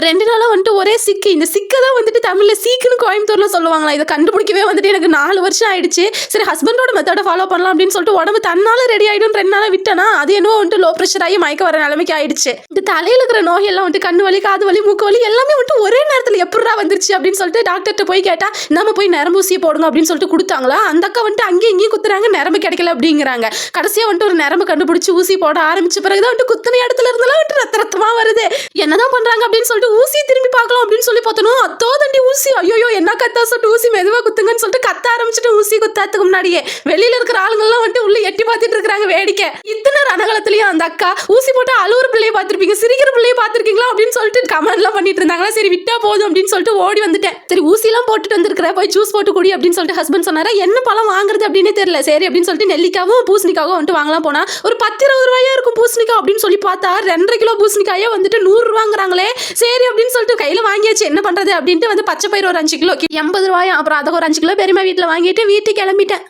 2 நாளா வந்துட்டு ஒரே சிக்கு. இந்த சிக்க தான் வந்துட்டு தமிழ்ல சீக்குன்னு கோயம்புத்தூர்ல சொல்லுவாங்களா. இத கண்டுபிடிக்கவே வந்துட்டு எனக்கு 4 வருஷம் ஆயிடுச்சு. சரி ஹஸ்பண்டோட மெத்தட ஃபாலோ பண்ணலாம் அப்படின்னு சொல்லிட்டு உடம்பு தன்னால ரெடி ஆயிடும் 2 நாளா விட்டனா, அது என்னவோ வந்துட்டு லோ பிரஷர் ஆகி மயக்க வர நிலைமைக்கு ஆயிடுச்சு. இந்த தலையில இருக்கிற நோய் எல்லாம் வந்துட்டு கண்ணு வலி, காது வலி, மூக்கு வலி எல்லாமே வந்துட்டு ஒரே நேரத்துல எப்படிடா வந்துருச்சு அப்படின்னு சொல்லிட்டு டாக்டர்கிட்ட போய் கேட்டா, நம்ம போய் நரம்பு ஊசியை போடுங்க அப்படின்னு சொல்லிட்டு கொடுத்தாங்களா. அந்த அக்கா வந்துட்டு அங்கேயும் இங்கேயும் குத்துறாங்க, நரம்பு கிடைக்கல அப்படிங்கிறாங்க. கடைசியா வந்துட்டு ஒரு நரம்பு கண்டுபிடிச்சு ஊசி போட ஆரம்பிச்ச பிறகுதான் வந்துட்டு குத்துன இடத்துல இருந்தெல்லாம் வந்துட்டு ரத்த ரத்தமா வருது. என்னதான் பண்றாங்க அப்படின்னு சொல்லிட்டு ஊசியை திரும்பி பார்க்கலாம் அப்படின்னு சொல்லி பார்த்தனும், அத்தோ தண்டி ஊசி. ஐயோ என்ன கத்தா சொல்லிட்டு ஊசி மெதுவா குத்துங்கன்னு சொல்லிட்டு கத்த ஆரம்பிச்சுட்டு ஊசி குத்தாத்துக்கு முன்னாடியே வெளியில இருக்கிற ஆளுங்கெல்லாம் வந்துட்டு உள்ள எட்டி பார்த்துட்டு இருக்காங்க வேடிக்கை. இத்தனை ரணகலத்திலயும் அந்த அக்கா ஊசி போட்டு அழுவுற பிள்ளைய பார்த்திருப்பீங்க, சிரிக்கிற பிள்ளைய பார்த்திருக்கீங்களா அப்படின்னு சொல்லிட்டு கமெண்ட் எல்லாம் பண்ணிட்டு இருந்தாங்களா. சரி விட்டா போதும் அப்படின்னு சொல்லிட்டு ஓடி வந்துட்டேன். சரி ஊசி எல்லாம் போட்டுட்டு வந்திருக்கிற, போய் ஜூஸ் போட்டு குடி அப்படின்னு சொல்லிட்டு ஹஸ்பண்ட் சொன்னாரா. என்ன பழம் வாங்குறது அப்படின்னு தெரியல. சரி அப்படின்னு சொல்லிட்டு நெல்லிக்காவும் பூசணிக்காவும் வந்துட்டு வாங்கலாம் போனா ஒரு 10-20 ரூபாயா இருக்கும் பூசணிக்காய் அப்படின்னு சொல்லி பார்த்தா 2.5 கிலோ பூசணிக்காயே வந்துட்டு 100 ரூபாங்கிறாங்களே. சரி அப்படின்னு சொல்லிட்டு கையில வாங்கியாச்சு, என்ன பண்றது அப்படின்ட்டு வந்து பச்சை பயிர் ஒரு 5 கிலோ 80 ரூபாயா. அப்புறம் அதை ஒரு 5 கிலோ பெரியமா வீட்டுல வாங்கிட்டு வீட்டுக்கு கிளம்பிட்டேன்.